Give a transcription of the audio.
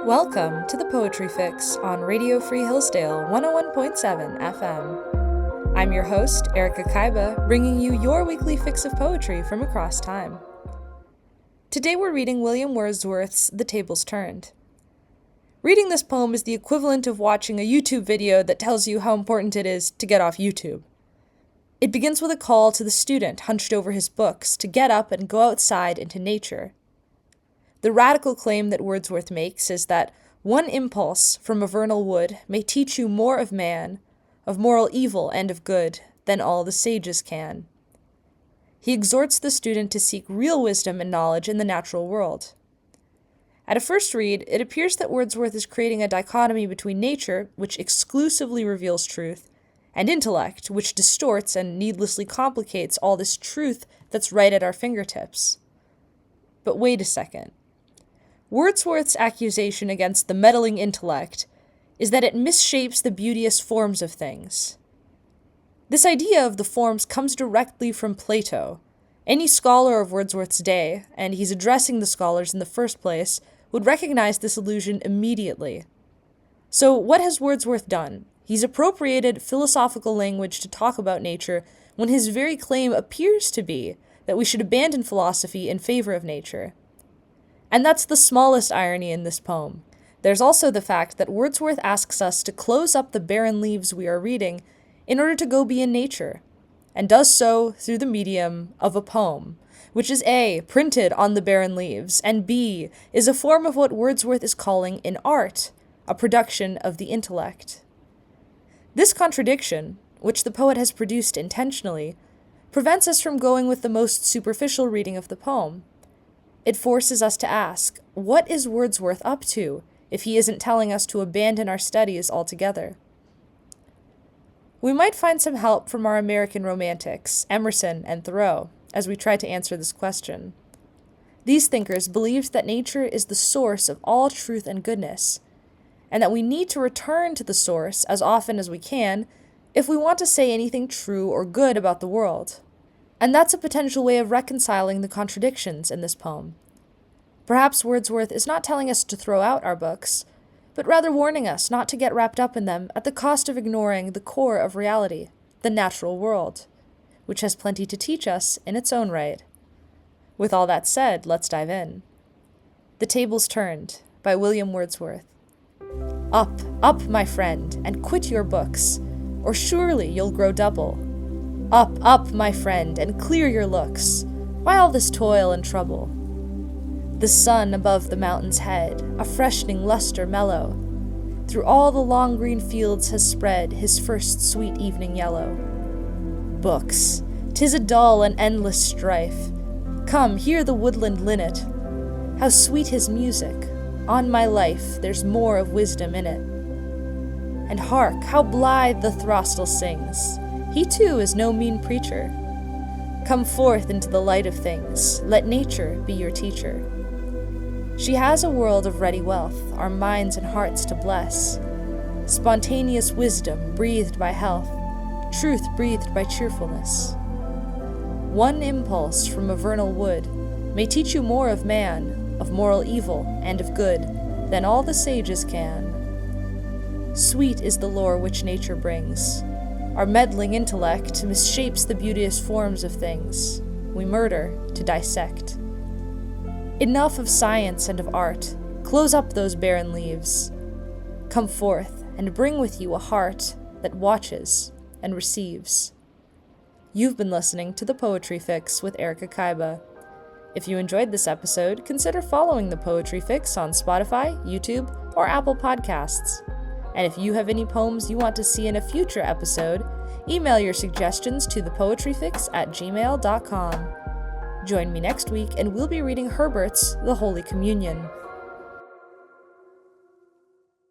Welcome to the Poetry Fix on Radio Free Hillsdale 101.7 FM. I'm your host, Erika Kyba, bringing you your weekly fix of poetry from across time. Today we're reading William Wordsworth's The Tables Turned. Reading this poem is the equivalent of watching a YouTube video that tells you how important it is to get off YouTube. It begins with a call to the student hunched over his books to get up and go outside into nature. The radical claim that Wordsworth makes is that one impulse from a vernal wood may teach you more of man, of moral evil and of good, than all the sages can. He exhorts the student to seek real wisdom and knowledge in the natural world. At a first read, it appears that Wordsworth is creating a dichotomy between nature, which exclusively reveals truth, and intellect, which distorts and needlessly complicates all this truth that's right at our fingertips. But wait a second. Wordsworth's accusation against the meddling intellect is that it misshapes the beauteous forms of things. This idea of the forms comes directly from Plato. Any scholar of Wordsworth's day, and he's addressing the scholars in the first place, would recognize this allusion immediately. So what has Wordsworth done? He's appropriated philosophical language to talk about nature when his very claim appears to be that we should abandon philosophy in favor of nature. And that's the smallest irony in this poem. There's also the fact that Wordsworth asks us to close up the barren leaves we are reading in order to go be in nature, and does so through the medium of a poem, which is A, printed on the barren leaves, and B, is a form of what Wordsworth is calling an art, a production of the intellect. This contradiction, which the poet has produced intentionally, prevents us from going with the most superficial reading of the poem. It forces us to ask, what is Wordsworth up to if he isn't telling us to abandon our studies altogether? We might find some help from our American romantics, Emerson and Thoreau, as we try to answer this question. These thinkers believed that nature is the source of all truth and goodness, and that we need to return to the source as often as we can if we want to say anything true or good about the world. And that's a potential way of reconciling the contradictions in this poem. Perhaps Wordsworth is not telling us to throw out our books, but rather warning us not to get wrapped up in them at the cost of ignoring the core of reality, the natural world, which has plenty to teach us in its own right. With all that said, let's dive in. The Tables Turned by William Wordsworth. Up, up, my friend, and quit your books, or surely you'll grow double. Up, up, my friend, and clear your looks. Why all this toil and trouble? The sun above the mountain's head, a freshening luster mellow, through all the long green fields has spread his first sweet evening yellow. Books, 'tis a dull and endless strife. Come, hear the woodland linnet. How sweet his music! On my life, there's more of wisdom in it. And hark, how blithe the throstle sings! He too is no mean preacher. Come forth into the light of things, let nature be your teacher. She has a world of ready wealth, our minds and hearts to bless. Spontaneous wisdom breathed by health, truth breathed by cheerfulness. One impulse from a vernal wood may teach you more of man, of moral evil and of good, than all the sages can. Sweet is the lore which nature brings. Our meddling intellect misshapes the beauteous forms of things. We murder to dissect. Enough of science and of art. Close up those barren leaves. Come forth and bring with you a heart that watches and receives. You've been listening to The Poetry Fix with Erika Kyba. If you enjoyed this episode, consider following The Poetry Fix on Spotify, YouTube, or Apple Podcasts. And if you have any poems you want to see in a future episode, email your suggestions to thepoetryfix@gmail.com. Join me next week and we'll be reading Herbert's The Holy Communion.